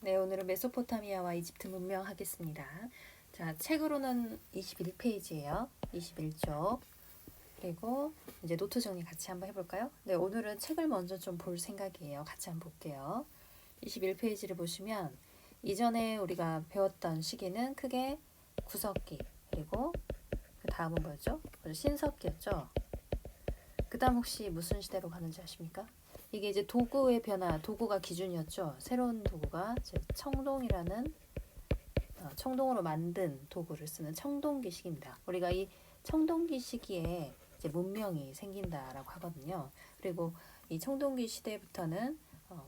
네, 오늘은 메소포타미아와 이집트 문명 하겠습니다. 자, 책으로는 21페이지예요. 21쪽. 그리고 이제 노트 정리 같이 한번 해볼까요? 네, 오늘은 책을 먼저 좀 볼 생각이에요. 같이 한번 볼게요. 21페이지를 보시면 이전에 우리가 배웠던 시기는 크게 구석기, 그리고 그 다음은 뭐였죠? 신석기였죠. 그 다음 혹시 무슨 시대로 가는지 아십니까? 이게 이제 도구의 변화, 도구가 기준이었죠. 새로운 도구가 이제 청동이라는 청동으로 만든 도구를 쓰는 청동기 시기입니다. 우리가 이 청동기 시기에 이제 문명이 생긴다라고 하거든요. 그리고 이 청동기 시대부터는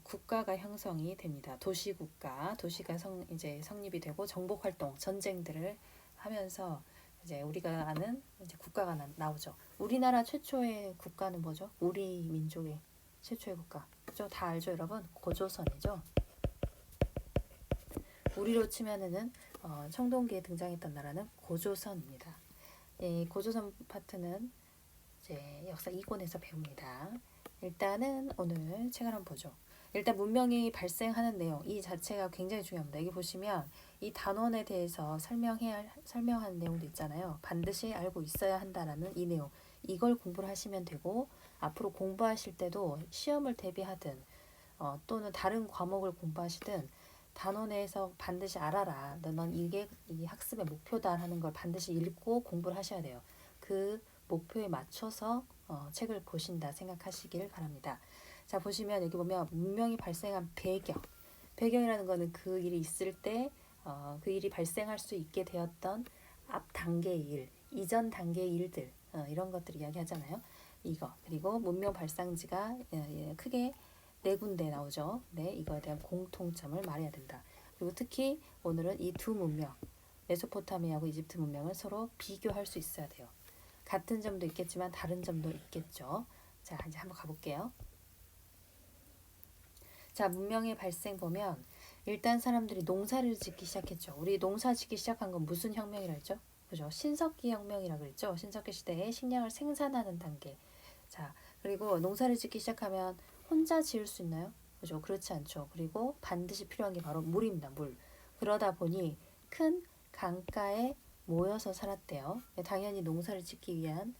국가가 형성이 됩니다. 도시국가, 도시가 이제 성립이 되고 정복 활동, 전쟁들을 하면서 이제 우리가 아는 이제 국가가 나오죠. 우리나라 최초의 국가는 뭐죠? 우리 민족의 최초의 국가. 그죠? 다 알죠, 여러분? 고조선이죠. 우리로 치면은 청동기에 등장했던 나라는 고조선입니다. 이 고조선 파트는 이제 역사 2권에서 배웁니다. 일단은 오늘 책을 한번 보죠. 일단 문명이 발생하는 내용 이 자체가 굉장히 중요합니다. 여기 보시면 이 단원에 대해서 설명하는 내용도 있잖아요. 반드시 알고 있어야 한다라는 이 내용. 이걸 공부를 하시면 되고 앞으로 공부하실 때도 시험을 대비하든 또는 다른 과목을 공부하시든 단원에서 반드시 알아라. 넌 이게 이 학습의 목표다 하는 걸 반드시 읽고 공부를 하셔야 돼요. 그 목표에 맞춰서 책을 보신다 생각하시길 바랍니다. 자, 보시면 여기 보면 문명이 발생한 배경이라는 거는 그 일이 있을 때 그 일이 발생할 수 있게 되었던 앞 단계의 일, 이전 단계의 일들 이런 것들 이야기하잖아요. 이거 그리고 문명 발상지가 크게 네 군데 나오죠. 네, 이거에 대한 공통점을 말해야 된다. 그리고 특히 오늘은 이 두 문명, 메소포타미아하고 이집트 문명을 서로 비교할 수 있어야 돼요. 같은 점도 있겠지만 다른 점도 있겠죠. 자, 이제 한번 가볼게요. 자, 문명의 발생 보면 일단 사람들이 농사를 짓기 시작했죠. 우리 농사 짓기 시작한 건 무슨 혁명이라 했죠? 그죠? 신석기 혁명이라 그랬죠. 신석기 시대에 식량을 생산하는 단계. 자, 그리고 농사를 짓기 시작하면 혼자 지을 수 있나요? 그죠? 그렇지 않죠. 그리고 반드시 필요한 게 바로 물입니다. 물. 그러다 보니 큰 강가에 모여서 살았대요. 당연히 농사를 짓기 위한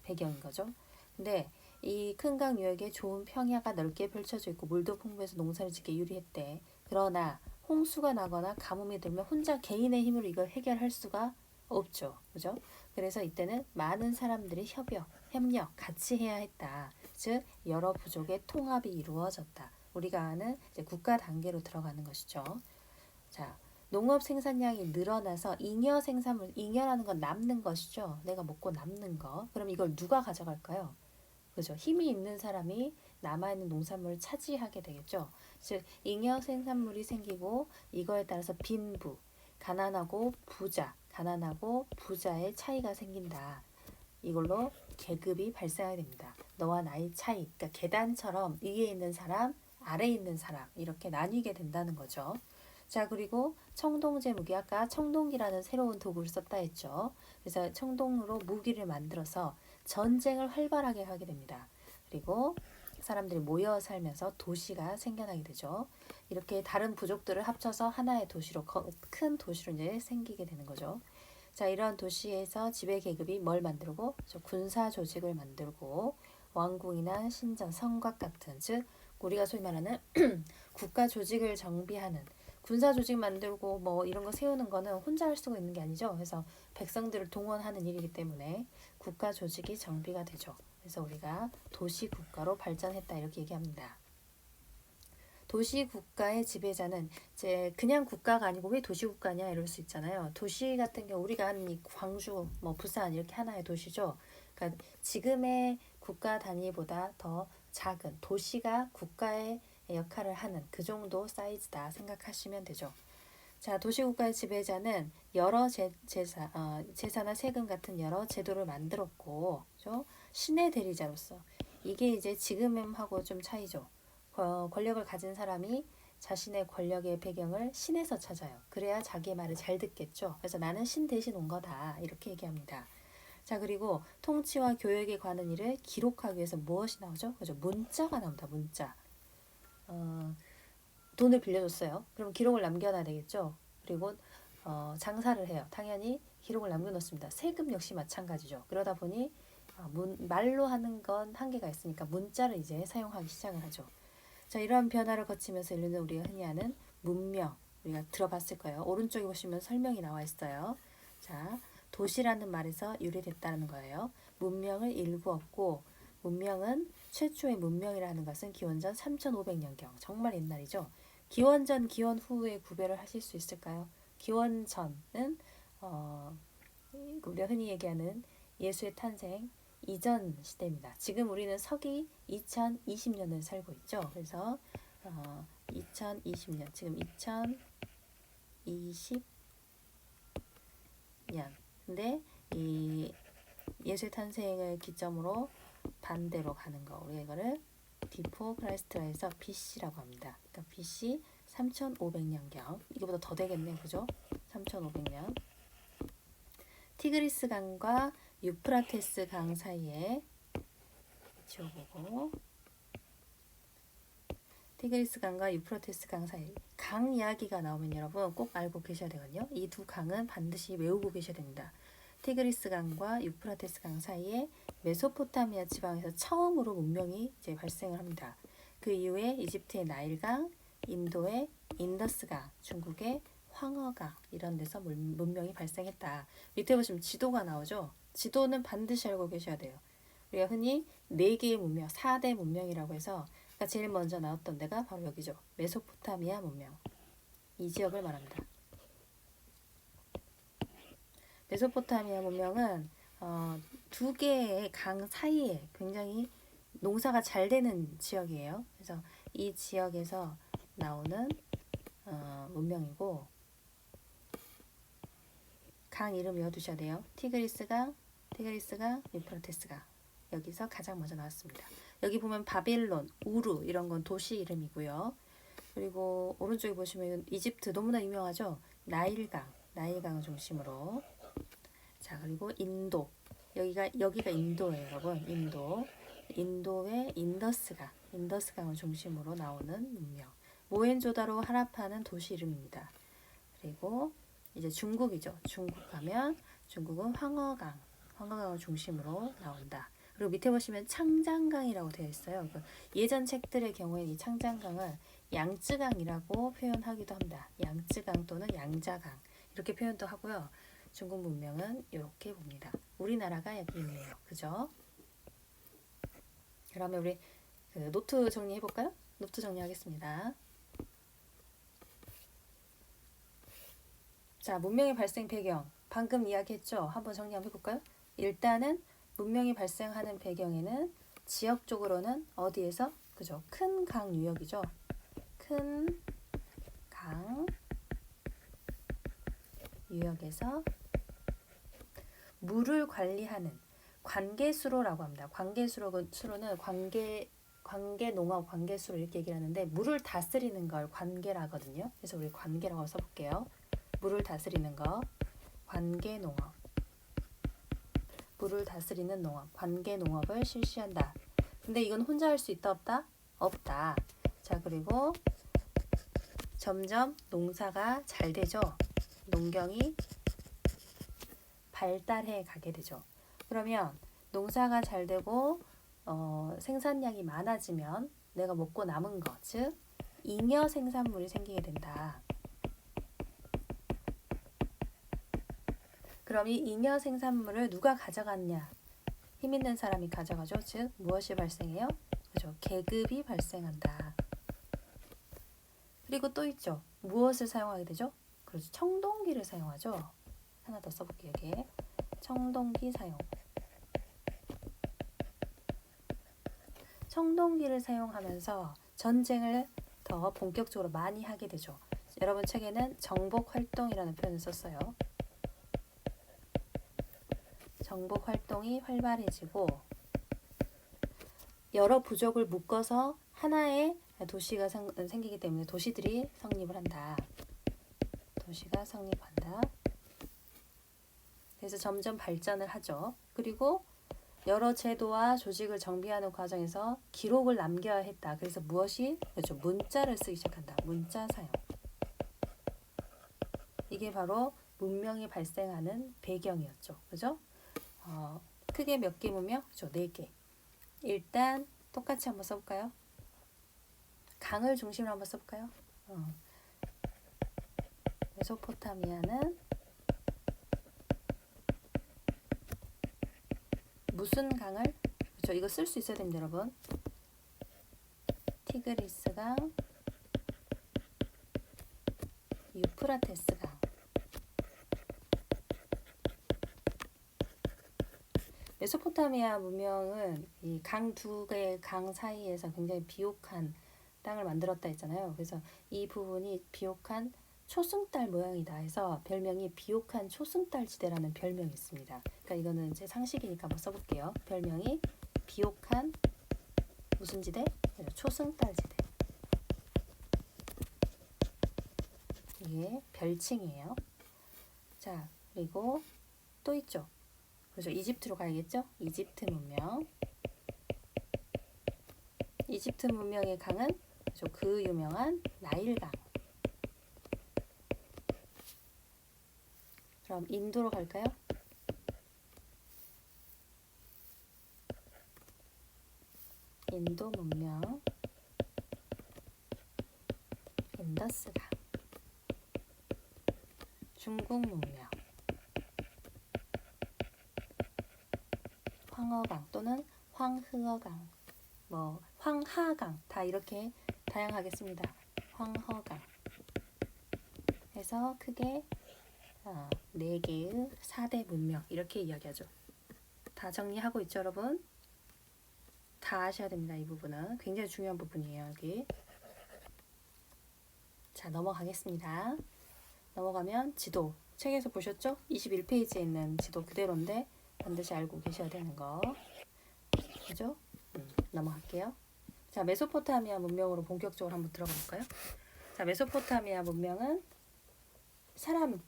배경인 거죠. 근데 이 큰 강 유역에 좋은 평야가 넓게 펼쳐져 있고 물도 풍부해서 농사를 짓기 유리했대. 그러나 홍수가 나거나 가뭄이 들면 혼자 개인의 힘으로 이걸 해결할 수가 없죠. 그죠? 그래서 이때는 많은 사람들이 협력, 같이 해야 했다. 즉 여러 부족의 통합이 이루어졌다. 우리가 아는 이제 국가 단계로 들어가는 것이죠. 자, 농업 생산량이 늘어나서 잉여라는 건 남는 것이죠. 내가 먹고 남는 거. 그럼 이걸 누가 가져갈까요? 그죠? 힘이 있는 사람이 남아있는 농산물을 차지하게 되겠죠. 즉 잉여 생산물이 생기고 이거에 따라서 빈부, 가난하고 부자의 차이가 생긴다. 이걸로 계급이 발생하게 됩니다. 너와 나의 차이, 그러니까 계단처럼 위에 있는 사람, 아래에 있는 사람 이렇게 나뉘게 된다는 거죠. 자, 그리고 청동제 무기, 아까 청동기라는 새로운 도구를 썼다 했죠. 그래서 청동으로 무기를 만들어서 전쟁을 활발하게 하게 됩니다. 그리고 사람들이 모여 살면서 도시가 생겨나게 되죠. 이렇게 다른 부족들을 합쳐서 하나의 도시로, 큰 도시로 이제 생기게 되는 거죠. 자, 이런 도시에서 지배 계급이 뭘 만들고 군사 조직을 만들고 왕궁이나 신전, 성곽 같은, 즉 우리가 소위 말하는 국가 조직을 정비하는 군사 조직 만들고 뭐 이런 거 세우는 거는 혼자 할 수가 있는 게 아니죠. 그래서 백성들을 동원하는 일이기 때문에 국가 조직이 정비가 되죠. 그래서 우리가 도시 국가로 발전했다 이렇게 얘기합니다. 도시 국가의 지배자는 이제 그냥 국가가 아니고 왜 도시 국가냐 이럴 수 있잖아요. 도시 같은 경우 우리가 아는 이 광주, 뭐 부산 이렇게 하나의 도시죠. 그러니까 지금의 국가 단위보다 더 작은 도시가 국가의 역할을 하는 그 정도 사이즈다 생각하시면 되죠. 자, 도시국가의 지배자는 여러 제사나 세금 같은 여러 제도를 만들었고, 그죠? 신의 대리자로서 이게 이제 지금하고 좀 차이죠. 권력을 가진 사람이 자신의 권력의 배경을 신에서 찾아요. 그래야 자기의 말을 잘 듣겠죠. 그래서 나는 신 대신 온 거다 이렇게 얘기합니다. 자, 그리고 통치와 교육에 관한 일을 기록하기 위해서 무엇이 나오죠? 그죠? 문자가 나옵니다. 문자. 돈을 빌려줬어요. 그럼 기록을 남겨놔야 되겠죠. 그리고 장사를 해요. 당연히 기록을 남겨놓습니다. 세금 역시 마찬가지죠. 그러다 보니 말로 하는 건 한계가 있으니까 문자를 이제 사용하기 시작을 하죠. 자, 이러한 변화를 거치면서 인류는 우리가 흔히 아는 문명, 우리가 들어봤을 거예요. 오른쪽에 보시면 설명이 나와 있어요. 자, 도시라는 말에서 유래됐다는 거예요. 문명을 일구었고, 문명은 최초의 문명이라는 것은 기원전 3500년경, 정말 옛날이죠. 기원전, 기원 후의 구별을 하실 수 있을까요? 기원전은 우리가 흔히 얘기하는 예수의 탄생 이전 시대입니다. 지금 우리는 서기 2020년을 살고 있죠. 그래서 2020년, 지금 2020년. 근데 이 예수의 탄생을 기점으로 반대로 가는 거, 우리가 이거를 비포 크라이스트라에서 BC라고 합니다. 그러니까 BC 3500년경. 이거보다 더 되겠네, 그죠? 3500년. 티그리스 강과 유프라테스 강 사이에 지워보고, 티그리스 강과 유프라테스 강 사이, 강 이야기가 나오면 여러분 꼭 알고 계셔야 되거든요. 이 두 강은 반드시 외우고 계셔야 됩니다. 티그리스 강과 유프라테스 강 사이에 메소포타미아 지방에서 처음으로 문명이 이제 발생을 합니다. 그 이후에 이집트의 나일강, 인도의 인더스강, 중국의 황허강, 이런 데서 문명이 발생했다. 밑에 보시면 지도가 나오죠. 지도는 반드시 알고 계셔야 돼요. 우리가 흔히 4개의 문명, 4대 문명이라고 해서 제일 먼저 나왔던 데가 바로 여기죠. 메소포타미아 문명. 이 지역을 말합니다. 메소포타미아 문명은 2개의 강 사이에 굉장히 농사가 잘 되는 지역이에요. 그래서 이 지역에서 나오는 문명이고, 강 이름 외워두셔야 돼요. 티그리스강, 유프라테스강. 여기서 가장 먼저 나왔습니다. 여기 보면 바빌론, 우루 이런 건 도시 이름이고요. 그리고 오른쪽에 보시면 이집트 너무나 유명하죠. 나일강을 중심으로. 자, 그리고 인도. 여기가 인도예요, 여러분. 인도의 인더스강을 중심으로 나오는 문명. 모헨조다로 하라파는 도시 이름입니다. 그리고 이제 중국이죠. 중국 가면 중국은 황허강을 중심으로 나온다. 그리고 밑에 보시면 창장강이라고 되어 있어요. 예전 책들의 경우에 이 창장강을 양쯔강이라고 표현하기도 합니다. 양쯔강 또는 양자강 이렇게 표현도 하고요. 중국 문명은 이렇게 봅니다. 우리나라가 여기 있네요. 그죠? 그러면 우리 노트 정리해볼까요? 노트 정리하겠습니다. 자, 문명의 발생 배경. 방금 이야기했죠? 한번 정리 한번 해볼까요? 일단은 문명이 발생하는 배경에는 지역적으로는 어디에서? 그죠? 큰 강 유역이죠. 큰 강 유역에서 물을 관리하는 관계수로라고 합니다. 관계수로는 관계농업, 관계수로 이렇게 얘기를 하는데 물을 다스리는 걸 관계라거든요. 그래서 우리 관계라고 써볼게요. 물을 다스리는 거, 관계농업. 물을 다스리는 농업, 관계농업을 실시한다. 근데 이건 혼자 할 수 있다 없다? 없다. 자, 그리고 점점 농사가 잘 되죠. 농경이 발달해 가게 되죠. 그러면 농사가 잘 되고 생산량이 많아지면 내가 먹고 남은 것, 즉 잉여 생산물이 생기게 된다. 그럼 이 잉여 생산물을 누가 가져갔냐? 힘 있는 사람이 가져가죠. 즉 무엇이 발생해요? 그죠? 계급이 발생한다. 그리고 또 있죠. 무엇을 사용하게 되죠? 그렇죠. 청동기를 사용하죠. 하나 더 써볼게요. 여기에 청동기 사용. 청동기를 사용하면서 전쟁을 더 본격적으로 많이 하게 되죠. 여러분 책에는 정복활동이라는 표현을 썼어요. 정복활동이 활발해지고 여러 부족을 묶어서 하나의 도시가 생기기 때문에 도시들이 성립을 한다. 도시가 성립한다. 그래서 점점 발전을 하죠. 그리고 여러 제도와 조직을 정비하는 과정에서 기록을 남겨야 했다. 그래서 무엇이? 그렇죠. 문자를 쓰기 시작한다. 문자 사용. 이게 바로 문명이 발생하는 배경이었죠. 그죠? 크게 몇 개 문명? 그죠? 4개. 일단 똑같이 한번 써볼까요? 강을 중심으로 한번 써볼까요? 메소포타미아는 무슨 강을? 그렇죠. 이거 쓸 수 있어야 됩니다, 여러분. 티그리스강, 유프라테스강. 메소포타미아 문명은 이 강 두 개의 강 사이에서 굉장히 비옥한 땅을 만들었다 했잖아요. 그래서 이 부분이 비옥한 초승달 모양이다 해서 별명이 비옥한 초승달 지대라는 별명이 있습니다. 그러니까 이거는 이제 상식이니까 한번 써볼게요. 별명이 비옥한 무슨 지대? 초승달 지대. 이게 별칭이에요. 자, 그리고 또 있죠. 그래서 이집트로 가야겠죠? 이집트 문명. 이집트 문명의 강은 그 유명한 나일강. 그럼 인도로 갈까요? 인도 문명. 인더스강. 중국 문명. 황허강 또는 황흐어강, 뭐 황하강 다 이렇게 다양하겠습니다. 황허강 해서 크게 4개의 4대 문명 이렇게 이야기하죠. 다 정리하고 있죠, 여러분? 다 아셔야 됩니다. 이 부분은 굉장히 중요한 부분이에요. 여기. 자, 넘어가겠습니다. 넘어가면 지도. 책에서 보셨죠? 21페이지에 있는 지도 그대로인데 반드시 알고 계셔야 되는 거. 그죠? 넘어갈게요. 자, 메소포타미아 문명으로 본격적으로 한번 들어가 볼까요? 자, 메소포타미아 문명은 사람,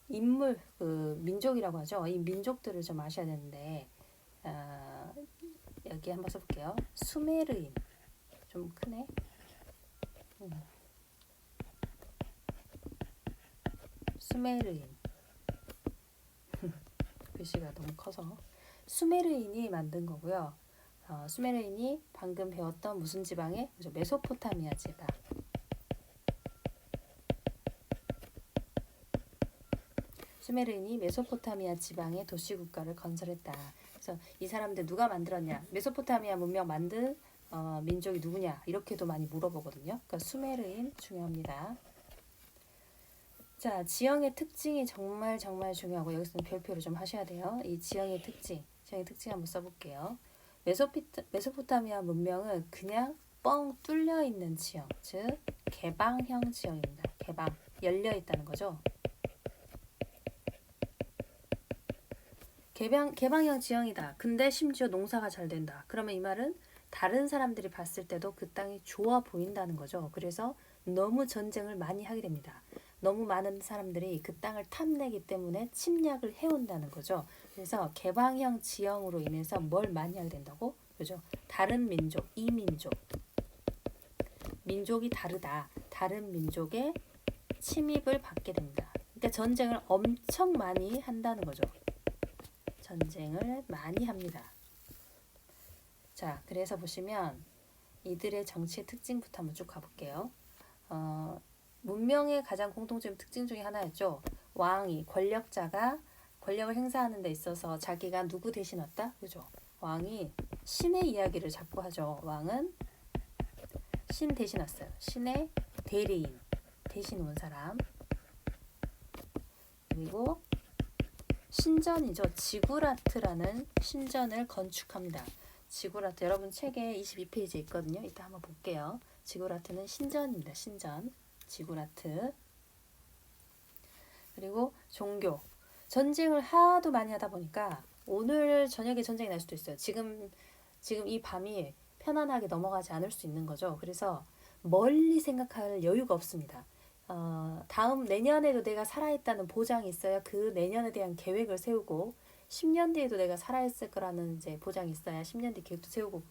인물, 민족이라고 하죠. 이 민족들을 좀 아셔야 되는데, 여기 한번 써볼게요. 수메르인. 좀 크네. 수메르인. 글씨가 너무 커서. 수메르인이 만든 거고요. 수메르인이 방금 배웠던 무슨 지방에? 메소포타미아 지방. 수메르인이 메소포타미아 지방의 도시국가를 건설했다. 그래서 이 사람들 누가 만들었냐? 메소포타미아 문명 만든 민족이 누구냐? 이렇게도 많이 물어보거든요. 그러니까 수메르인 중요합니다. 자, 지형의 특징이 정말 중요하고 여기서는 별표를 좀 하셔야 돼요. 이 지형의 특징 한번 써볼게요. 메소포타미아 문명은 그냥 뻥 뚫려 있는 지형, 즉 개방형 지형입니다. 개방, 열려 있다는 거죠. 개방형 지형이다. 근데 심지어 농사가 잘 된다. 그러면 이 말은 다른 사람들이 봤을 때도 그 땅이 좋아 보인다는 거죠. 그래서 너무 전쟁을 많이 하게 됩니다. 너무 많은 사람들이 그 땅을 탐내기 때문에 침략을 해온다는 거죠. 그래서 개방형 지형으로 인해서 뭘 많이 하게 된다고? 그죠? 다른 민족, 이민족. 민족이 다르다. 다른 민족의 침입을 받게 됩니다. 그러니까 전쟁을 엄청 많이 한다는 거죠. 전쟁을 많이 합니다. 자, 그래서 보시면 이들의 정치의 특징부터 한번 쭉 가볼게요. 문명의 가장 공통적인 특징 중에 하나였죠. 왕이, 권력자가 권력을 행사하는 데 있어서 자기가 누구 대신 왔다? 그죠? 왕이 신의 이야기를 자꾸 하죠. 왕은 신 대신 왔어요. 신의 대리인, 대신 온 사람. 그리고 신전이죠. 지구라트라는 신전을 건축합니다. 지구라트 여러분 책에 22페이지에 있거든요. 이따 한번 볼게요. 지구라트는 신전입니다. 신전. 지구라트. 그리고 종교. 전쟁을 하도 많이 하다 보니까 오늘 저녁에 전쟁이 날 수도 있어요. 지금 이 밤이 편안하게 넘어가지 않을 수 있는 거죠. 그래서 멀리 생각할 여유가 없습니다. 다음 내년에도 내가 살아있다는 보장이 있어야 그 내년에 대한 계획을 세우고 10년 뒤에도 내가 살아있을 거라는 이제 보장이 있어야 10년 뒤 계획도 세우고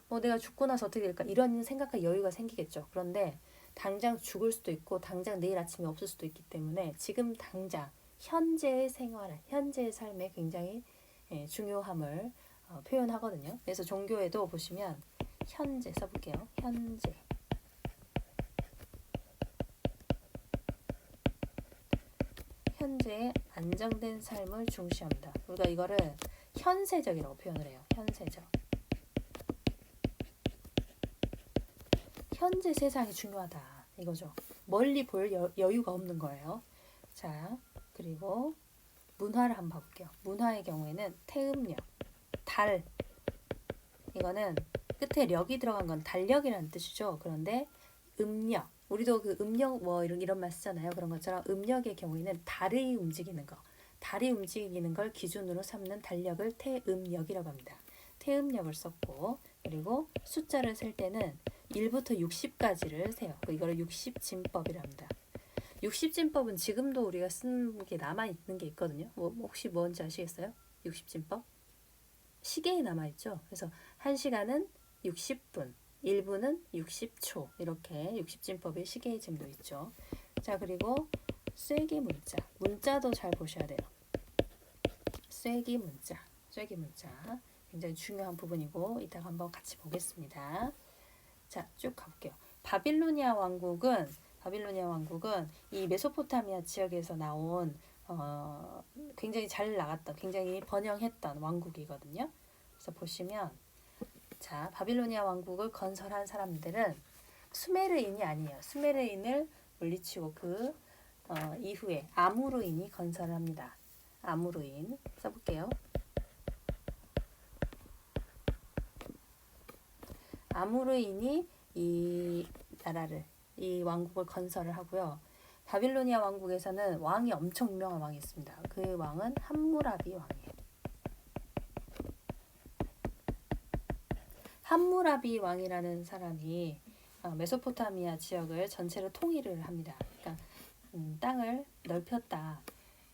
뭐 내가 죽고 나서 어떻게 될까 이런 생각할 여유가 생기겠죠. 그런데 당장 죽을 수도 있고 당장 내일 아침에 없을 수도 있기 때문에 지금 당장 현재의 생활, 현재의 삶에 굉장히 중요함을 표현하거든요. 그래서 종교에도 보시면 현재 써볼게요. 현재의 안정된 삶을 중시합니다. 우리가 이거를 현세적이라고 표현을 해요. 현세적. 현재 세상이 중요하다 이거죠. 멀리 볼 여유가 없는 거예요. 자, 그리고 문화를 한번 봐볼게요. 문화의 경우에는 태음력, 달. 이거는 끝에 력이 들어간 건 달력이라는 뜻이죠. 그런데 음력, 우리도 그 음력 뭐 이런 말 쓰잖아요. 그런 것처럼 음력의 경우에는 달이 움직이는 거, 달이 움직이는 걸 기준으로 삼는 달력을 태음력이라고 합니다. 태음력을 썼고, 그리고 숫자를 셀 때는 1부터 60까지를 세요. 이거를 60진법이라 합니다. 60진법은 지금도 우리가 쓰는 게 남아있는 게 있거든요. 혹시 뭔지 아시겠어요? 60진법? 시계에 남아있죠. 그래서 1시간은 60분, 1분은 60초 이렇게 60진법의 시계의 잼도 있죠. 자, 그리고 쐐기 문자. 문자도 잘 보셔야 돼요. 쐐기 문자. 굉장히 중요한 부분이고 이따가 한번 같이 보겠습니다. 자, 쭉 가볼게요. 바빌로니아 왕국은 이 메소포타미아 지역에서 나온 굉장히 잘 나갔던, 굉장히 번영했던 왕국이거든요. 그래서 보시면 자, 바빌로니아 왕국을 건설한 사람들은 수메르인이 아니에요. 수메르인을 물리치고 그 이후에 아무르인이 건설을 합니다. 아무르인 써볼게요. 아무르인이 이 나라를, 이 왕국을 건설을 하고요. 바빌로니아 왕국에서는 왕이 엄청 유명한 왕이 있습니다. 그 왕은 함무라비 왕이에요. 함무라비 왕이라는 사람이 메소포타미아 지역을 전체를 통일을 합니다. 그러니까 땅을 넓혔다.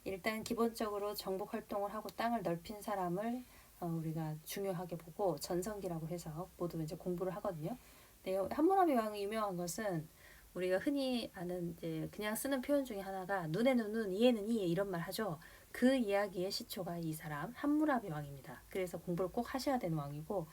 일단 기본적으로 정복 활동을 하고 땅을 넓힌 사람을 우리가 중요하게 보고 전성기라고 해서 모두 이제 공부를 하거든요. 네, 함무라비 왕이 유명한 것은 우리가 흔히 아는 이제 그냥 쓰는 표현 중에 하나가 눈에는 눈, 이에는 이 이런 말 하죠. 그 이야기의 시초가 이 사람 함무라비 왕입니다. 그래서 공부를 꼭 하셔야 되는 왕이고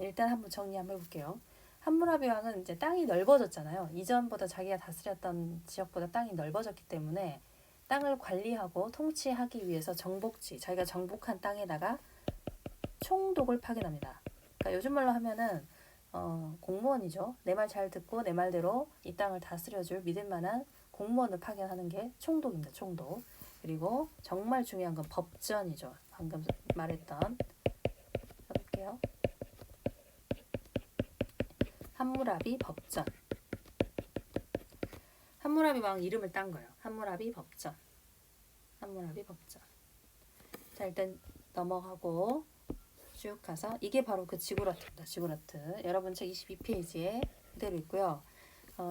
일단 한번 정리 한번 해볼게요. 함무라비 왕은 이제 땅이 넓어졌잖아요. 이전보다 자기가 다스렸던 지역보다 땅이 넓어졌기 때문에 땅을 관리하고 통치하기 위해서 정복지, 자기가 정복한 땅에다가 총독을 파견합니다. 그러니까 요즘 말로 하면은 공무원이죠. 내 말 잘 듣고 내 말대로 이 땅을 다스려줄 믿을 만한 공무원을 파견하는 게 총독입니다. 총독. 그리고 정말 중요한 건 법전이죠. 방금 말했던 해볼게요. 함무라비 법전. 함무라비 왕 이름을 딴 거예요. 함무라비 법전. 자, 일단 넘어가고 쭉 가서 이게 바로 그 지구라트입니다. 지구라트. 여러분 책 22페이지에 그대로 있고요.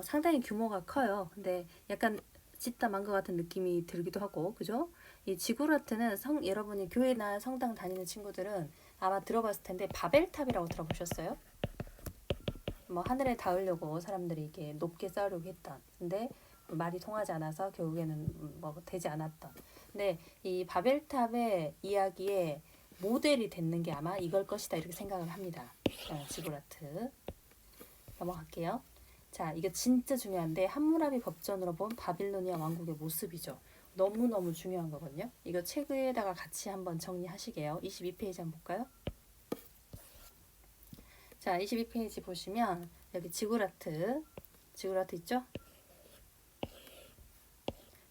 상당히 규모가 커요. 근데 약간 짓다 만 것 같은 느낌이 들기도 하고, 그죠? 이 지구라트는 여러분이 교회나 성당 다니는 친구들은 아마 들어봤을 텐데 바벨탑이라고 들어보셨어요? 뭐 하늘에 닿으려고 사람들이 이게 높게 쌓으려고 했던. 근데 말이 통하지 않아서 결국에는 뭐 되지 않았던. 근데 이 바벨탑의 이야기에 모델이 됐는 게 아마 이걸 것이다 이렇게 생각을 합니다. 지구라트. 넘어갈게요. 자, 이게 진짜 중요한데 함무라비 법전으로 본 바빌로니아 왕국의 모습이죠. 너무너무 중요한 거거든요. 이거 책에다가 같이 한번 정리하시게요. 22페이지 한번 볼까요? 자, 22페이지 보시면 여기 지구라트 있죠?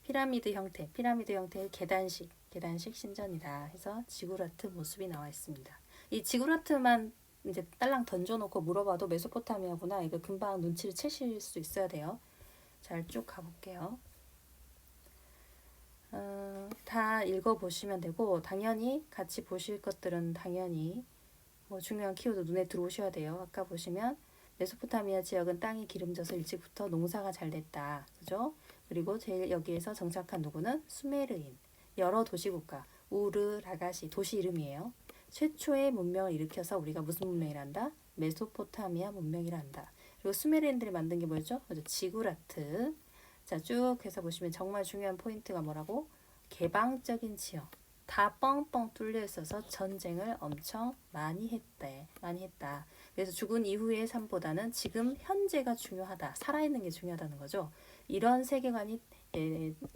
피라미드 형태의 계단식 신전이다 해서 지구라트 모습이 나와 있습니다. 이 지구라트만 이제 딸랑 던져놓고 물어봐도 메소포타미아구나 이거 금방 눈치를 채실 수 있어야 돼요. 잘 쭉 가볼게요. 다 읽어보시면 되고 당연히 같이 보실 것들은 당연히 뭐 중요한 키워드 눈에 들어오셔야 돼요. 아까 보시면 메소포타미아 지역은 땅이 기름져서 일찍부터 농사가 잘 됐다. 그죠? 그리고 제일 여기에서 정착한 누구는 수메르인. 여러 도시국가. 우르라가시 도시 이름이에요. 최초의 문명을 일으켜서 우리가 무슨 문명이란다? 메소포타미아 문명이란다. 그리고 수메르인들이 만든 게 뭐였죠? 그죠? 지구라트. 자, 쭉 해서 보시면 정말 중요한 포인트가 뭐라고? 개방적인 지역. 다 뻥뻥 뚫려 있어서 전쟁을 엄청 많이 했대. 많이 했다. 그래서 죽은 이후의 삶보다는 지금 현재가 중요하다. 살아있는 게 중요하다는 거죠. 이런 세계관이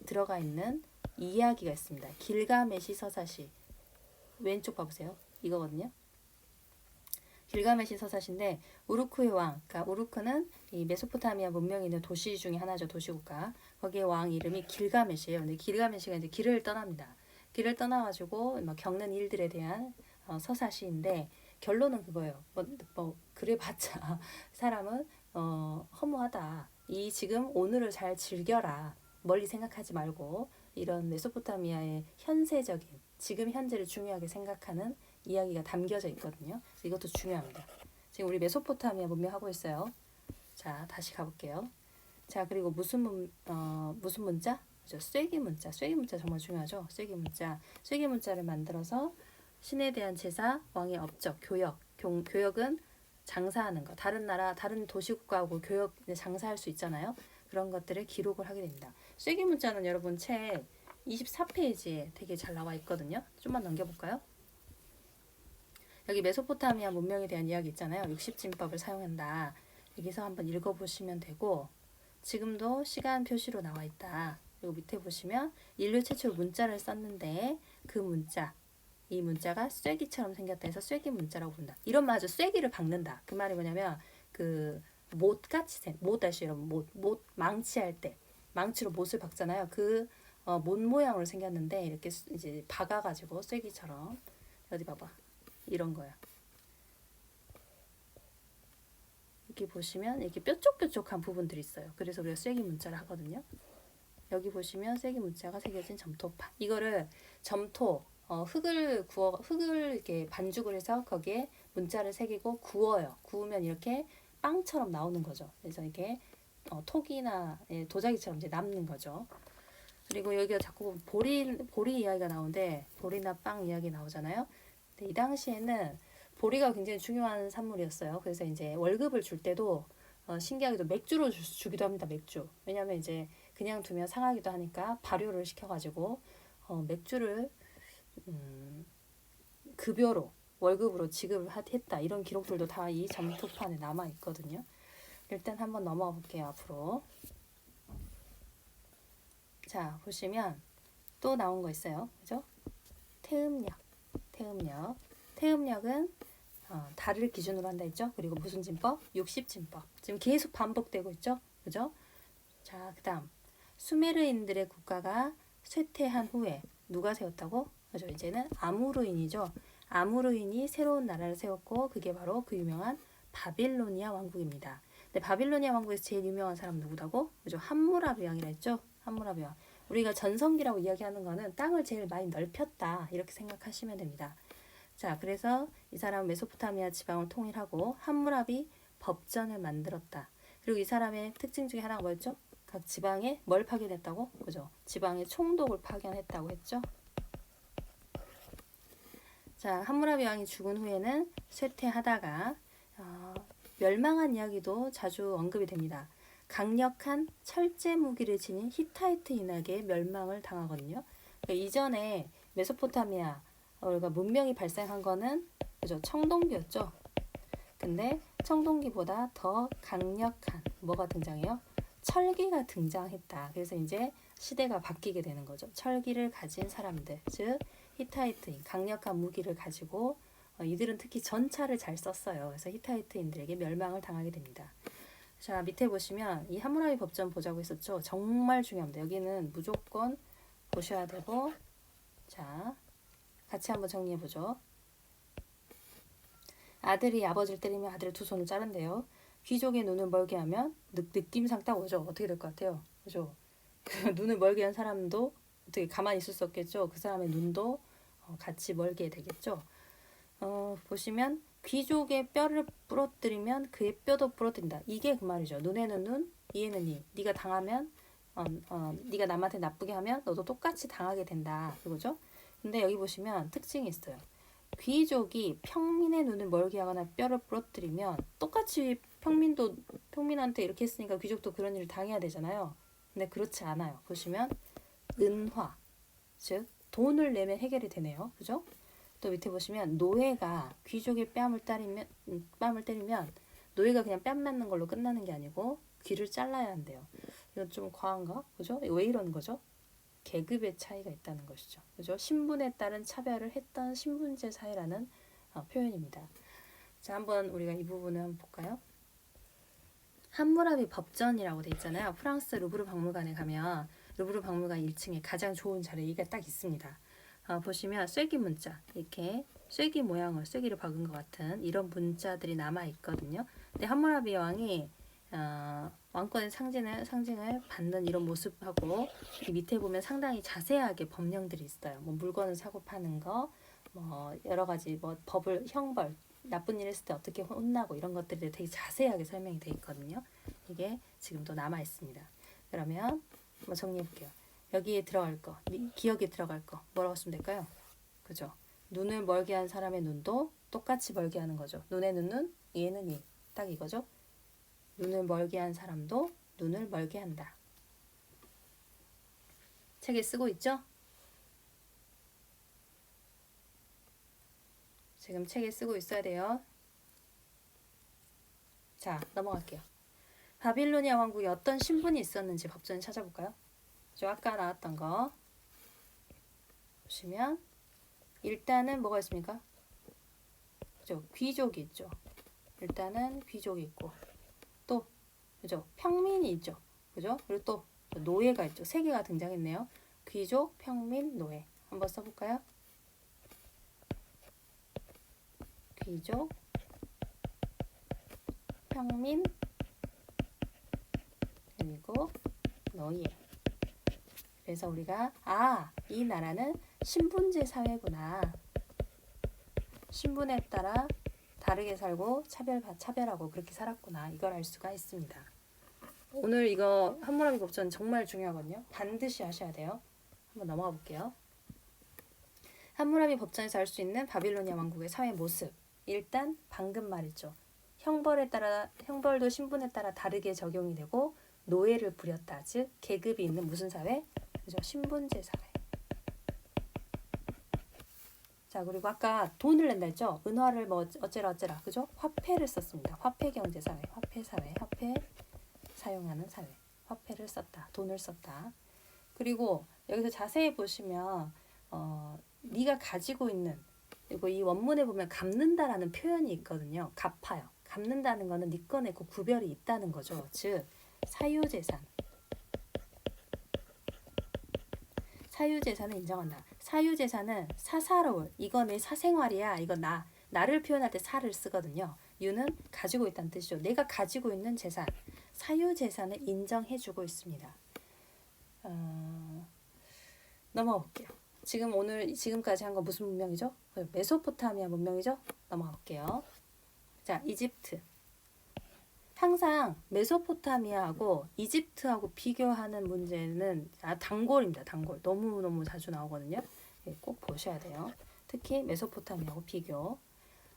들어가 있는 이야기가 있습니다. 길가메시 서사시. 왼쪽 봐보세요. 이거거든요. 길가메시 서사시인데 우루크의 왕, 그러니까 우루크는 이 메소포타미아 문명이 있는 도시 중에 하나죠. 도시국가. 거기에 왕 이름이 길가메시예요. 근데 길가메시가 이제 길을 떠납니다. 길을 떠나가지고 막 겪는 일들에 대한 서사시인데 결론은 그거예요. 그래봤자 사람은 허무하다. 이 지금 오늘을 잘 즐겨라. 멀리 생각하지 말고 이런 메소포타미아의 현세적인 지금 현재를 중요하게 생각하는 이야기가 담겨져 있거든요. 그래서 이것도 중요합니다. 지금 우리 메소포타미아 문명 하고 있어요. 자, 다시 가볼게요. 자, 그리고 무슨 문자? 그죠? 쐐기 문자. 쐐기 문자 정말 중요하죠. 쐐기 문자. 쐐기 문자를 만들어서 신에 대한 제사, 왕의 업적, 교역. 교역은 장사하는 거. 다른 나라, 다른 도시국가하고 교역 장사할 수 있잖아요. 그런 것들을 기록을 하게 됩니다. 쐐기 문자는 여러분 책 24페이지에 되게 잘 나와 있거든요. 좀만 넘겨볼까요? 여기 메소포타미아 문명에 대한 이야기 있잖아요. 60진법을 사용한다. 여기서 한번 읽어보시면 되고 지금도 시간 표시로 나와 있다. 그리고 밑에 보시면 인류 최초로 문자를 썼는데 그 문자, 이 문자가 쐐기처럼 생겼다 해서 쐐기 문자라고 부른다. 이런 말 하죠. 쐐기를 박는다. 그 말이 뭐냐면 그 못같이 못 아시죠 여러분? 못 망치할 때 망치로 못을 박잖아요. 그 못 모양으로 생겼는데 이렇게 이제 박아가지고 쐐기처럼 어디 봐봐 이런 거야. 여기 보시면 이렇게 뾰족뾰족한 부분들이 있어요. 그래서 우리가 쐐기 문자를 하거든요. 여기 보시면 쐐기 문자가 새겨진 점토판. 이거를 점토 흙을 이렇게 반죽을 해서 거기에 문자를 새기고 구워요. 구우면 이렇게 빵처럼 나오는 거죠. 그래서 이게 톡이나 도자기처럼 이제 남는 거죠. 그리고 여기가 자꾸 보리 이야기가 나오는데 보리나 빵 이야기 나오잖아요. 근데 이 당시에는 보리가 굉장히 중요한 산물이었어요. 그래서 이제 월급을 줄 때도 신기하게도 맥주로 주기도 합니다. 맥주. 왜냐하면 이제 그냥 두면 상하기도 하니까 발효를 시켜가지고 맥주를 급여로 월급으로 지급을 했다. 이런 기록들도 다 이 점토판에 남아 있거든요. 일단 한번 넘어가 볼게요. 앞으로. 자, 보시면 또 나온 거 있어요. 그죠? 태음력. 태음력은 달을 기준으로 한다 했죠? 그리고 무슨 진법? 60진법. 지금 계속 반복되고 있죠? 그죠? 자, 그 다음. 수메르인들의 국가가 쇠퇴한 후에 누가 세웠다고? 그죠? 이제는 아무르인이죠. 아무르인이 새로운 나라를 세웠고 그게 바로 그 유명한 바빌로니아 왕국입니다. 근데 바빌로니아 왕국에서 제일 유명한 사람 누구다고? 그죠? 함무라비 왕이라 했죠? 함무라비 왕. 우리가 전성기라고 이야기하는 거는 땅을 제일 많이 넓혔다. 이렇게 생각하시면 됩니다. 자, 그래서 이 사람은 메소포타미아 지방을 통일하고 함무라비 법전을 만들었다. 그리고 이 사람의 특징 중에 하나가 뭐였죠? 각 지방에 뭘 파견했다고? 그죠? 지방에 총독을 파견했다고 했죠? 자, 함무라비 왕이 죽은 후에는 쇠퇴하다가 멸망한 이야기도 자주 언급이 됩니다. 강력한 철제 무기를 지닌 히타이트인에게 멸망을 당하거든요. 그러니까 이전에 메소포타미아 우리가 문명이 발생한 거는 그죠? 청동기였죠. 근데 청동기보다 더 강력한 뭐가 등장해요? 철기가 등장했다. 그래서 이제 시대가 바뀌게 되는 거죠. 철기를 가진 사람들, 즉 히타이트인 강력한 무기를 가지고 이들은 특히 전차를 잘 썼어요. 그래서 히타이트인들에게 멸망을 당하게 됩니다. 자, 밑에 보시면 이 함무라비 법전 보자고 했었죠. 정말 중요합니다. 여기는 무조건 보셔야 되고, 자, 같이 한번 정리해 보죠. 아들이 아버지를 때리면 아들의 두 손을 자른대요. 귀족의 눈을 멀게 하면 느낌상 딱 오죠. 어떻게 될 것 같아요? 그죠? 그 눈을 멀게 한 사람도 어떻게 가만히 있을 수 없겠죠. 그 사람의 눈도 같이 멀게 되겠죠. 보시면 귀족의 뼈를 부러뜨리면 그의 뼈도 부러뜨린다. 이게 그 말이죠. 눈에는 눈, 이에는 이. 네가 당하면 네가 남한테 나쁘게 하면 너도 똑같이 당하게 된다. 그거죠? 근데 여기 보시면 특징이 있어요. 귀족이 평민의 눈을 멀게 하거나 뼈를 부러뜨리면 똑같이 평민한테 이렇게 했으니까 귀족도 그런 일을 당해야 되잖아요. 근데 그렇지 않아요. 보시면 은화, 즉 돈을 내면 해결이 되네요. 그죠? 또 밑에 보시면 노예가 귀족의 뺨을 때리면 노예가 그냥 뺨 맞는 걸로 끝나는 게 아니고 귀를 잘라야 한대요. 이건 좀 과한가? 그죠? 왜 이러는 거죠? 계급의 차이가 있다는 것이죠. 그죠? 신분에 따른 차별을 했던 신분제 사회라는 표현입니다. 자, 한번 우리가 이 부분을 한번 볼까요? 함무라비 법전이라고 돼 있잖아요. 프랑스 루브르 박물관에 가면 루브르 박물관 1층에 가장 좋은 자리에 이게 딱 있습니다. 보시면 쐐기 문자, 이렇게 쐐기 모양을 쐐기를 박은 것 같은 이런 문자들이 남아 있거든요. 근데 함무라비 왕이 왕권의 상징을 받는 이런 모습하고 이 밑에 보면 상당히 자세하게 법령들이 있어요. 뭐 물건을 사고 파는 거, 뭐 여러 가지 뭐 법을 형벌 나쁜 일 했을 때 어떻게 혼나고 이런 것들이 되게 자세하게 설명이 되어 있거든요. 이게 지금도 남아 있습니다. 그러면 한번 정리해 볼게요. 여기에 들어갈 거, 기억에 들어갈 거 뭐라고 쓰면 될까요? 그죠? 눈을 멀게 한 사람의 눈도 똑같이 멀게 하는 거죠. 눈의 눈은 얘는 이. 딱 이거죠. 눈을 멀게 한 사람도 눈을 멀게 한다. 책에 쓰고 있죠? 지금 책에 쓰고 있어야 돼요. 자, 넘어갈게요. 바빌로니아 왕국에 어떤 신분이 있었는지 법전을 찾아볼까요? 저 아까 나왔던 거 보시면 일단은 뭐가 있습니까? 그죠? 귀족이 있죠. 일단은 귀족이 있고 또 그죠? 평민이 있죠. 그죠? 그리고 또 노예가 있죠. 세 개가 등장했네요. 귀족, 평민, 노예. 한번 써볼까요? 귀족, 평민, 그리고 노예. 그래서 우리가 이 나라는 신분제 사회구나. 신분에 따라 다르게 살고 차별하고 그렇게 살았구나. 이걸 알 수가 있습니다. 오늘 이거 함무라비 법전 정말 중요하거든요. 반드시 하셔야 돼요. 한번 넘어가 볼게요. 함무라비 법전에서 알 수 있는 바빌로니아 왕국의 사회 모습. 일단 방금 말했죠. 형벌도 신분에 따라 다르게 적용이 되고 노예를 부렸다. 즉 계급이 있는 무슨 사회? 그죠? 신분제 사회. 자, 그리고 아까 돈을 낸다 했죠? 은화를 뭐 어째라 그죠? 화폐를 썼습니다. 화폐 경제 사회, 화폐 사용하는 사회. 화폐를 썼다. 돈을 썼다. 그리고 여기서 자세히 보시면 네가 가지고 있는 그리고 이 원문에 보면 갚는다라는 표현이 있거든요. 갚아요. 갚는다는 거는 네 거 내 거 구별이 있다는 거죠. 즉 사유재산. 사유재산을 인정한다. 사유재산은 사사로울. 이거 내 사생활이야. 이거 나를 표현할 때 사를 쓰거든요. 유는 가지고 있다는 뜻이죠. 내가 가지고 있는 재산. 사유재산을 인정해주고 있습니다. 넘어가 볼게요. 지금까지 한 거 무슨 문명이죠? 메소포타미아 문명이죠? 넘어가 볼게요. 자, 이집트. 항상 메소포타미아하고 이집트하고 비교하는 문제는 단골입니다. 단골. 너무너무 자주 나오거든요. 꼭 보셔야 돼요. 특히 메소포타미아하고 비교.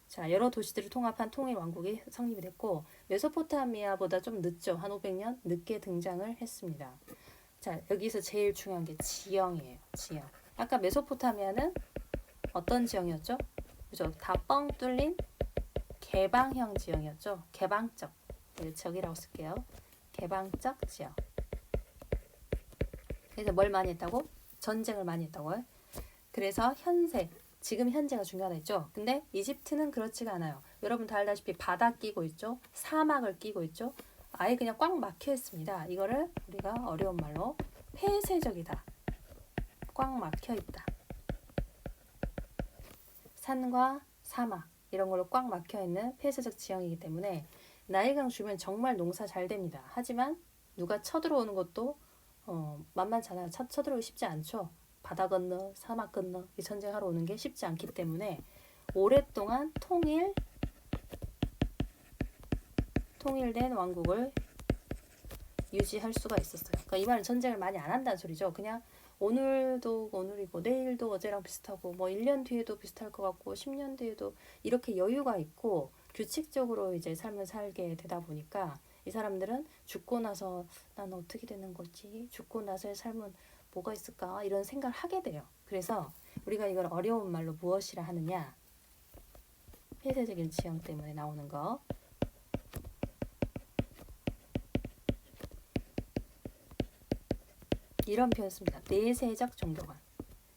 자, 여러 도시들을 통합한 통일 왕국이 성립이 됐고 메소포타미아보다 좀 늦죠. 한 500년 늦게 등장을 했습니다. 자, 여기서 제일 중요한 게 지형이에요. 지형. 아까 메소포타미아는 어떤 지형이었죠? 그죠? 다 뻥 뚫린 개방형 지형이었죠. 개방적. 저기라고 쓸게요. 개방적 지형. 그래서 뭘 많이 했다고? 전쟁을 많이 했다고요. 그래서 지금 현재가 중요하다 했죠. 근데 이집트는 그렇지가 않아요. 여러분 다 알다시피 바다 끼고 있죠. 사막을 끼고 있죠. 아예 그냥 꽉 막혀 있습니다. 이거를 우리가 어려운 말로 폐쇄적이다. 꽉 막혀 있다. 산과 사막 이런 걸로 꽉 막혀 있는 폐쇄적 지형이기 때문에 나일강 주변 정말 농사 잘 됩니다. 하지만 누가 쳐들어오는 것도 만만찮아요. 쳐들어오기 쉽지 않죠. 바다 건너 사막 건너 이 전쟁하러 오는 게 쉽지 않기 때문에 오랫동안 통일된 왕국을 유지할 수가 있었어요. 그러니까 이 말은 전쟁을 많이 안 한다는 소리죠. 그냥 오늘도 오늘이고 내일도 어제랑 비슷하고 뭐 1년 뒤에도 비슷할 것 같고 10년 뒤에도 이렇게 여유가 있고 규칙적으로 이제 삶을 살게 되다 보니까 이 사람들은 죽고 나서 난 어떻게 되는 거지? 죽고 나서의 삶은 뭐가 있을까? 이런 생각을 하게 돼요. 그래서 우리가 이걸 어려운 말로 무엇이라 하느냐? 폐쇄적인 지형 때문에 나오는 거. 이런 표현 씁니다. 내세적 종교관.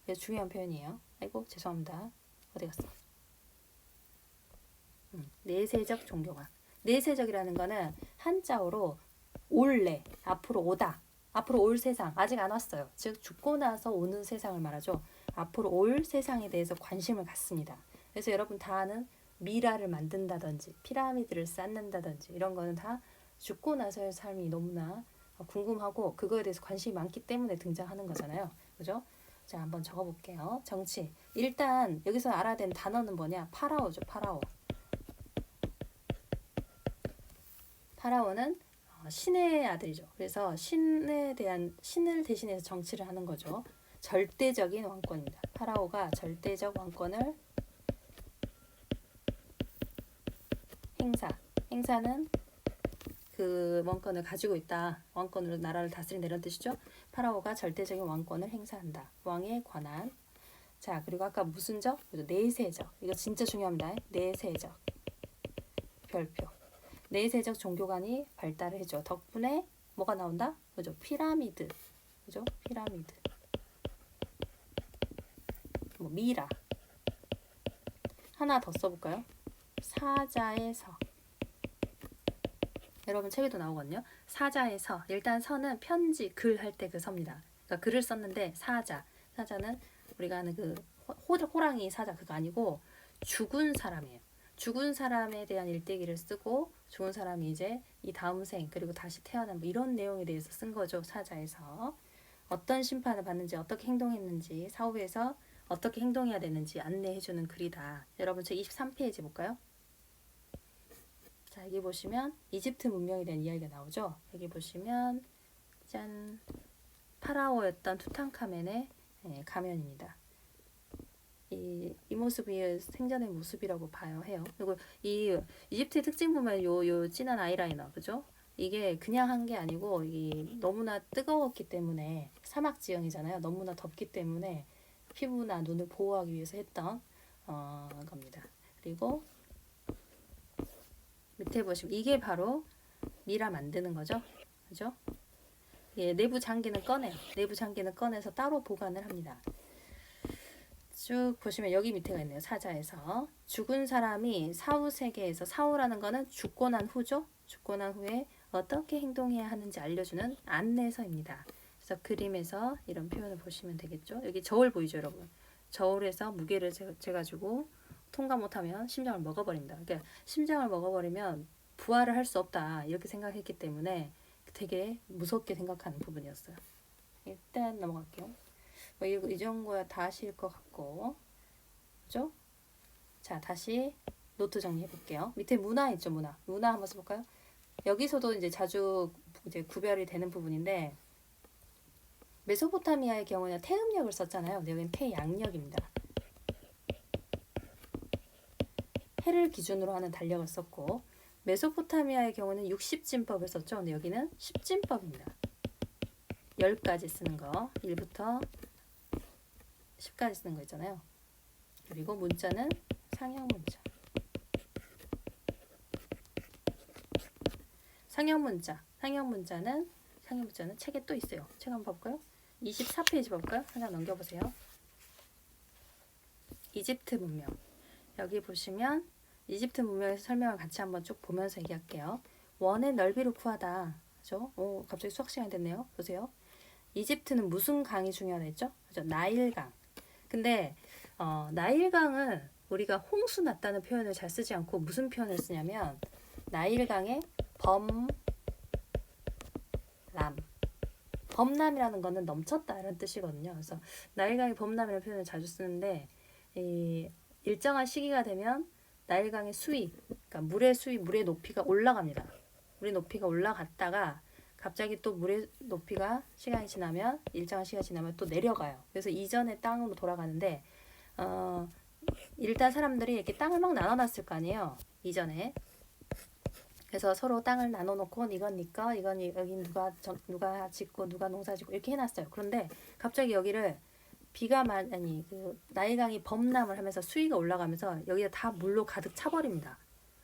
이거 중요한 표현이에요. 아이고 죄송합니다. 어디 갔어? 내세적 종교관. 내세적이라는 거는 한자어로 올래, 앞으로 오다, 앞으로 올 세상, 아직 안 왔어요. 즉 죽고 나서 오는 세상을 말하죠. 앞으로 올 세상에 대해서 관심을 갖습니다. 그래서 여러분 다 아는 미라를 만든다든지 피라미드를 쌓는다든지 이런 거는 다 죽고 나서의 삶이 너무나 궁금하고 그거에 대해서 관심이 많기 때문에 등장하는 거잖아요. 그죠? 자, 한번 적어볼게요. 정치. 일단 여기서 알아야 되는 단어는 뭐냐? 파라오죠. 파라오. 파라오는 신의 아들이죠. 그래서 신에 대한 신을 대신해서 정치를 하는 거죠. 절대적인 왕권입니다. 파라오가 절대적 왕권을 행사는 그 왕권을 가지고 있다. 왕권으로 나라를 다스린다 이런 뜻이죠. 파라오가 절대적인 왕권을 행사한다. 왕의 권한. 자, 그리고 아까 무슨 적? 내세적. 이거 진짜 중요합니다. 내세적. 별표. 내세적 종교관이 발달을 해줘. 덕분에 뭐가 나온다? 그죠? 피라미드. 그죠? 피라미드. 뭐 미라. 하나 더 써볼까요? 사자의 서. 여러분 책에도 나오거든요. 사자의 서. 일단 서는 편지, 글 할 때 그 서입니다. 그러니까 글을 썼는데 사자는 우리가 아는 그 호랑이 사자 그거 아니고 죽은 사람이에요. 죽은 사람에 대한 일대기를 쓰고 죽은 사람이 이제 이 다음 생 그리고 다시 태어난 뭐 이런 내용에 대해서 쓴 거죠. 사자에서 어떤 심판을 받는지 어떻게 행동했는지 사후에서 어떻게 행동해야 되는지 안내해주는 글이다. 여러분 책 23페이지 볼까요? 자, 여기 보시면 이집트 문명에 대한 이야기가 나오죠. 여기 보시면 짠, 파라오였던 투탕카멘의 가면입니다. 이 모습이 생전의 모습이라고 봐요 해요. 그리고 이 이집트의 특징 보면 요 진한 아이라이너 그죠? 이게 그냥 한 게 아니고 이게 너무나 뜨거웠기 때문에 사막 지형이잖아요. 너무나 덥기 때문에 피부나 눈을 보호하기 위해서 했던 겁니다. 그리고 밑에 보시면 이게 바로 미라 만드는 거죠. 그죠? 예, 내부 장기는 꺼내요. 내부 장기는 꺼내서 따로 보관을 합니다. 쭉 보시면 여기 밑에가 있네요. 사자에서 죽은 사람이 사후 세계에서 사후라는 거는 죽고 난 후죠. 죽고 난 후에 어떻게 행동해야 하는지 알려주는 안내서입니다. 그래서 그림에서 이런 표현을 보시면 되겠죠. 여기 저울 보이죠, 여러분? 저울에서 무게를 재가지고 통과 못하면 심장을 먹어버립니다. 그러니까 심장을 먹어버리면 부활을 할 수 없다 이렇게 생각했기 때문에 되게 무섭게 생각하는 부분이었어요. 일단 넘어갈게요. 뭐 이 정도야 다 아실 것 같고, 그죠? 자, 다시 노트 정리해 볼게요. 밑에 문화 있죠, 문화 한번 써볼까요? 여기서도 이제 자주 이제 구별이 되는 부분인데, 메소포타미아의 경우는 태음력을 썼잖아요. 근데 여기는 태양력입니다. 해를 기준으로 하는 달력을 썼고, 메소포타미아의 경우는 60진법을 썼죠. 근데 여기는 10진법입니다. 10가지 쓰는 거, 1부터 10까지 쓰는 거 있잖아요. 그리고 문자는 상형 문자. 상형 문자는 책에 또 있어요. 책 한번 볼까요? 24페이지 볼까요? 하나 넘겨보세요. 이집트 문명. 여기 보시면 이집트 문명에서 설명을 같이 한번 쭉 보면서 얘기할게요. 원의 넓이를 구하다. 그죠? 오, 갑자기 수학 시간이 됐네요. 보세요. 이집트는 무슨 강이 중요하다 했죠? 그죠? 나일강. 근데 나일강은 우리가 홍수 났다는 표현을 잘 쓰지 않고 무슨 표현을 쓰냐면 나일강의 범람이라는 거는 넘쳤다 이런 뜻이거든요. 그래서 나일강의 범람이라는 표현을 자주 쓰는데 이 일정한 시기가 되면 나일강의 수위, 그러니까 물의 높이가 올라갑니다. 물의 높이가 올라갔다가 갑자기 또 물의 높이가 시간이 지나면 일정한 시간이 지나면 또 내려가요. 그래서 이전의 땅으로 돌아가는데 일단 사람들이 이렇게 땅을 막 나눠놨을 거 아니에요. 이전에. 그래서 서로 땅을 나눠놓고 이건 니꺼, 이건 여기 누가 짓고 누가 농사짓고 이렇게 해놨어요. 그런데 갑자기 여기를 그 나일강이 범람을 하면서 수위가 올라가면서 여기가 다 물로 가득 차버립니다.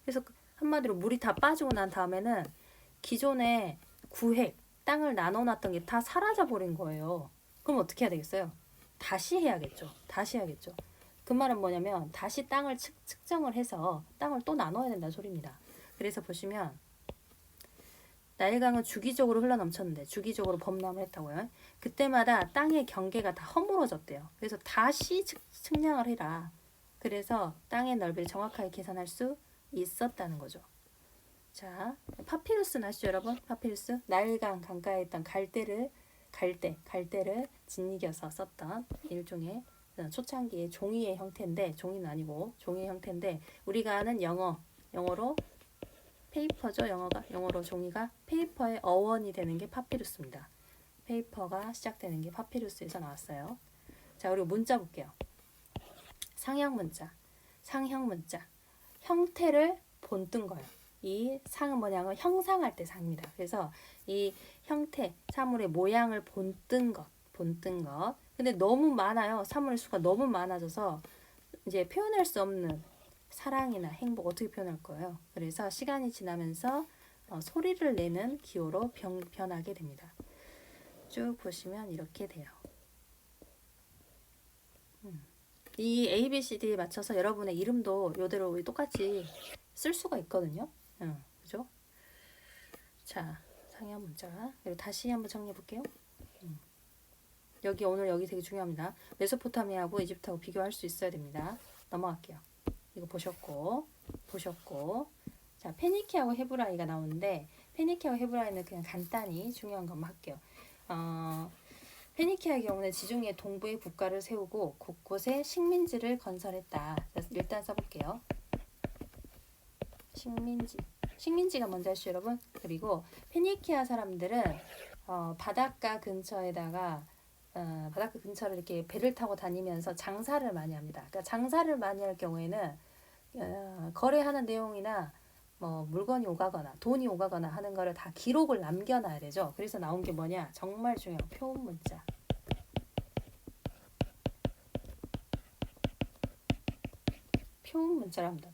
그래서 한마디로 물이 다 빠지고 난 다음에는 기존에 구획 땅을 나눠놨던 게 다 사라져 버린 거예요. 그럼 어떻게 해야 되겠어요? 다시 해야겠죠. 그 말은 뭐냐면 다시 땅을 측정을 해서 땅을 또 나눠야 된다는 소리입니다. 그래서 보시면 나일강은 주기적으로 흘러넘쳤는데 주기적으로 범람을 했다고요. 그때마다 땅의 경계가 다 허물어졌대요. 그래서 다시 측량을 해라. 그래서 땅의 넓이를 정확하게 계산할 수 있었다는 거죠. 자, 파피루스는 아시죠, 여러분? 파피루스 나일강 강가에 있던 갈대를 짓이겨서 썼던 일종의 초창기의 종이의 형태인데, 종이는 아니고 종이의 형태인데, 우리가 아는 영어로 페이퍼죠. 영어로 종이가 페이퍼의 어원이 되는 게 파피루스입니다. 페이퍼가 시작되는 게 파피루스에서 나왔어요. 자, 그리고 문자 볼게요. 상형 문자. 형태를 본뜬 거예요. 이 상은 뭐냐면 형상할 때 상입니다. 그래서 이 형태, 사물의 모양을 본뜬 것. 근데 너무 많아요. 사물의 수가 너무 많아져서 이제 표현할 수 없는 사랑이나 행복 어떻게 표현할 거예요? 그래서 시간이 지나면서 소리를 내는 기호로 변하게 됩니다. 쭉 보시면 이렇게 돼요. 이 A, B, C, D에 맞춰서 여러분의 이름도 이대로 똑같이 쓸 수가 있거든요. 그죠? 자, 상형 문자. 그리고 다시 한번 정리해 볼게요. 여기 되게 중요합니다. 메소포타미아하고 이집트하고 비교할 수 있어야 됩니다. 넘어갈게요. 이거 보셨고. 자, 페니키하고 헤브라이가 나오는데 페니키하고 헤브라이는 그냥 간단히 중요한 것만 할게요. 페니키아의 경우는 지중해 동부의 국가를 세우고 곳곳에 식민지를 건설했다. 일단 써볼게요. 식민지가 뭔지 아시죠, 여러분? 그리고 페니키아 사람들은 바닷가 근처를 이렇게 배를 타고 다니면서 장사를 많이 합니다. 그러니까 장사를 많이 할 경우에는 거래하는 내용이나 뭐 물건이 오가거나 돈이 오가거나 하는 거를 다 기록을 남겨놔야 되죠. 그래서 나온 게 뭐냐? 정말 중요한 표음 문자. 표음 문자랍니다.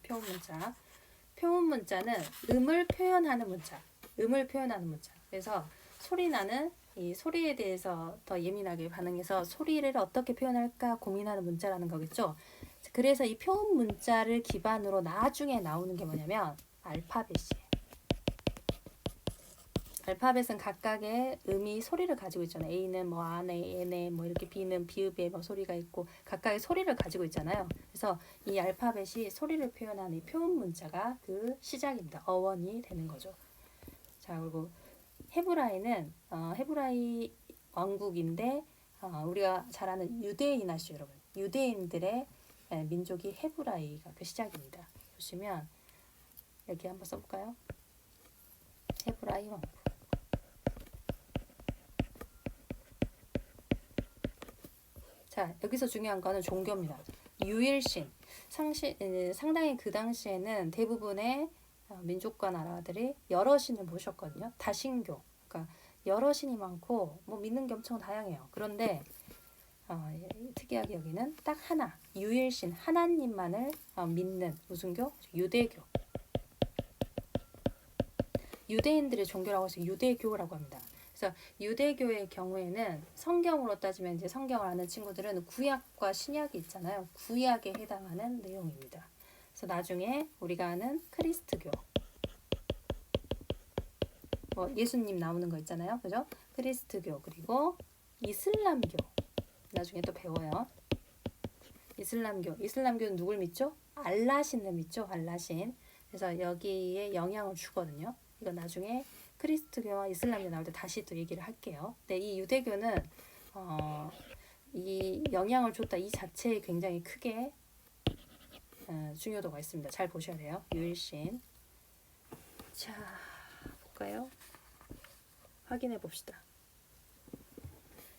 표음 문자는 음을 표현하는 문자. 그래서 소리 나는 이 소리에 대해서 더 예민하게 반응해서 소리를 어떻게 표현할까 고민하는 문자라는 거겠죠. 그래서 이 표음 문자를 기반으로 나중에 나오는 게 뭐냐면 알파벳이에요. 알파벳은 각각의 음이 소리를 가지고 있잖아요. A는 뭐 안에, N에 뭐 이렇게 B는 비읍에 뭐 소리가 있고 각각의 소리를 가지고 있잖아요. 그래서 이 알파벳이 소리를 표현하는 이 표음 문자가 그 시작입니다. 어원이 되는 거죠. 자, 그리고 헤브라이는 헤브라이 왕국인데 우리가 잘 아는 유대인 아시죠, 여러분? 유대인들의 민족이 헤브라이가 그 시작입니다. 보시면 여기 한번 써볼까요? 헤브라이 왕국. 자, 여기서 중요한 거는 종교입니다. 유일신. 상당히 그 당시에는 대부분의 민족과 나라들이 여러 신을 모셨거든요. 다신교. 그러니까 여러 신이 많고 뭐 믿는 게 엄청 다양해요. 그런데 특이하게 여기는 딱 하나, 유일신 하나님만을 믿는 무슨 교? 유대교. 유대인들의 종교라고 해서 유대교라고 합니다. 그래서 유대교의 경우에는 성경으로 따지면 이제 성경을 아는 친구들은 구약과 신약이 있잖아요. 구약에 해당하는 내용입니다. 그래서 나중에 우리가 아는 크리스트교, 뭐 예수님 나오는 거 있잖아요, 그죠? 크리스트교 그리고 이슬람교 나중에 또 배워요. 이슬람교는 누굴 믿죠? 알라신을 믿죠, 알라신. 그래서 여기에 영향을 주거든요. 이거 나중에 크리스트교와 이슬람교 나올 때 다시 또 얘기를 할게요. 근데 이 유대교는 이 영향을 줬다 이 자체에 굉장히 크게 중요도가 있습니다. 잘 보셔야 돼요. 유일신. 자, 볼까요? 확인해 봅시다.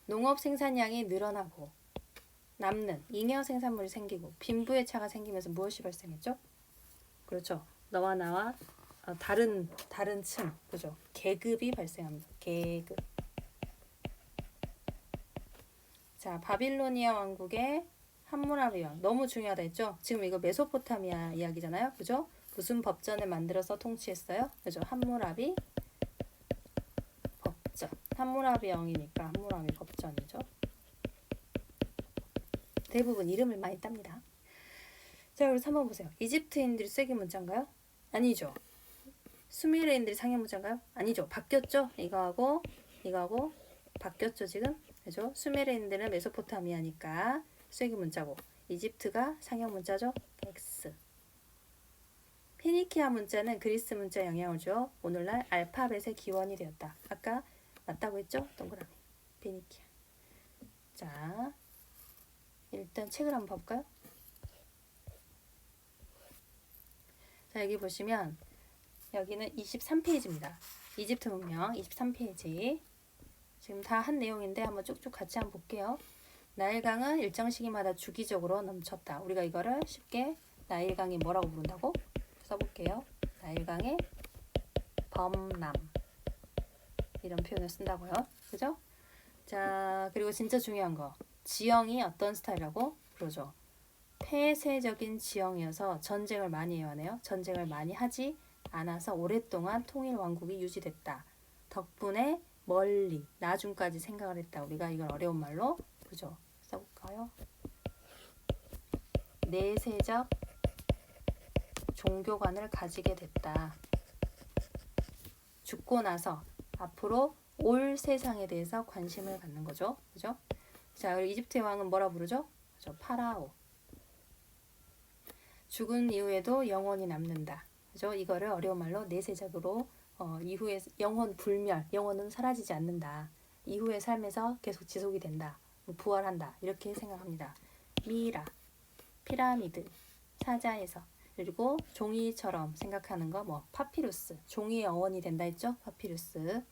농업 생산량이 늘어나고 남는 잉여 생산물이 생기고 빈부의 차가 생기면서 무엇이 발생했죠? 그렇죠. 너와 나와 다른 층, 그죠? 계급이 발생합니다. 계급. 자, 바빌로니아 왕국의 함무라비 왕 너무 중요하다 했죠? 지금 이거 메소포타미아 이야기잖아요, 그죠? 무슨 법전을 만들어서 통치했어요? 그죠? 함무라비 법전. 함무라비 왕이니까 함무라비 법전이죠. 대부분 이름을 많이 땁니다. 자, 그래서 한번 보세요. 이집트인들이 쐐기 문자인가요? 아니죠. 수메르인들이 상형 문자인가요? 아니죠. 바뀌었죠. 이거하고 바뀌었죠 지금. 그죠? 수메르인들은 메소포타미아니까 쐐기 문자고 이집트가 상형 문자죠. X. 피니키아 문자는 그리스 문자 영향을 줘 오늘날 알파벳의 기원이 되었다. 아까 맞다고 했죠? 동그라미. 피니키아. 자, 일단 책을 한번 볼까요? 자, 여기 보시면 여기는 23페이지입니다. 이집트 문명 23페이지. 지금 다 한 내용인데 한번 쭉쭉 같이 한번 볼게요. 나일강은 일정 시기마다 주기적으로 넘쳤다. 우리가 이거를 쉽게 나일강이 뭐라고 부른다고 써볼게요. 나일강의 범람 이런 표현을 쓴다고요. 그죠? 자, 그리고 진짜 중요한 거 지형이 어떤 스타일이라고 그러죠. 폐쇄적인 지형이어서 전쟁을 많이 해왔네요. 전쟁을 많이 하지 않아서 오랫동안 통일 왕국이 유지됐다. 덕분에 멀리 나중까지 생각을 했다. 우리가 이걸 어려운 말로 그죠? 써볼까요? 내세적 종교관을 가지게 됐다. 죽고 나서 앞으로 올 세상에 대해서 관심을 갖는 거죠. 그죠? 자, 그리고 이집트의 왕은 뭐라 부르죠? 그죠? 파라오. 죽은 이후에도 영혼이 남는다. 그죠? 이거를 어려운 말로 내세적으로 이후에 영혼 불멸, 영혼은 사라지지 않는다. 이후의 삶에서 계속 지속이 된다. 부활한다. 이렇게 생각합니다. 미이라, 피라미드, 사자에서 그리고 종이처럼 생각하는 거 뭐 파피루스, 종이의 어원이 된다 했죠? 파피루스.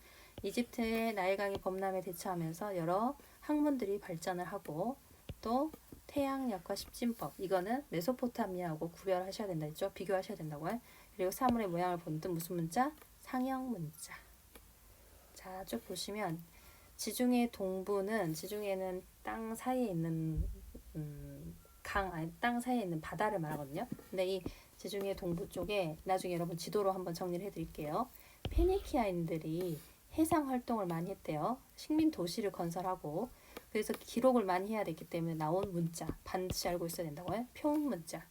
이집트의 나일강이 범람에 대처하면서 여러 학문들이 발전을 하고 또 태양력과 십진법 이거는 메소포타미아하고 구별하셔야 된다 했죠? 비교하셔야 된다고요. 그리고 사물의 모양을 보는 듯 무슨 문자? 상형 문자. 자, 쭉 보시면 지중해 동부는 지중해는 땅 사이에 있는 땅 사이에 있는 바다를 말하거든요. 근데 이 지중해 동부 쪽에 나중에 여러분 지도로 한번 정리를 해드릴게요. 페니키아인들이 해상 활동을 많이 했대요. 식민 도시를 건설하고 그래서 기록을 많이 해야 되기 때문에 나온 문자 반드시 알고 있어야 된다고요. 표음 문자.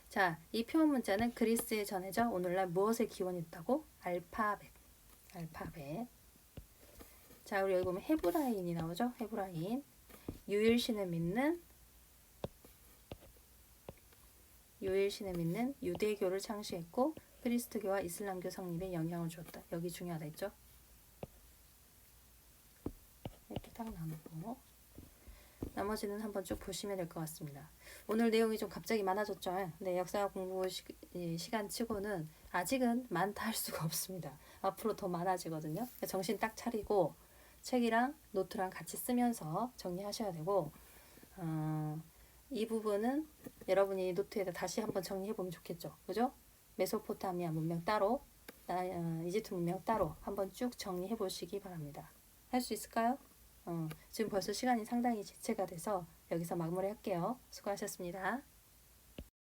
자, 이 표음 문자는 그리스에 전해져 오늘날 무엇의 기원이 있다고? 알파벳. 자, 우리 여기 보면 헤브라인이 나오죠. 헤브라인. 유일신을 믿는 유대교를 창시했고 그리스도교와 이슬람교 성립에 영향을 주었다. 여기 중요하다 했죠. 이렇게 딱 나누고 나머지는 한번 쭉 보시면 될 것 같습니다. 오늘 내용이 좀 갑자기 많아졌죠. 근데 역사 공부 시간 치고는 아직은 많다 할 수가 없습니다. 앞으로 더 많아지거든요. 정신 딱 차리고 책이랑 노트랑 같이 쓰면서 정리하셔야 되고 이 부분은 여러분이 노트에다 다시 한번 정리해보면 좋겠죠. 그죠? 메소포타미아 문명 따로 이집트 문명 따로 한번 쭉 정리해보시기 바랍니다. 할 수 있을까요? 지금 벌써 시간이 상당히 지체가 돼서 여기서 마무리할게요. 수고하셨습니다.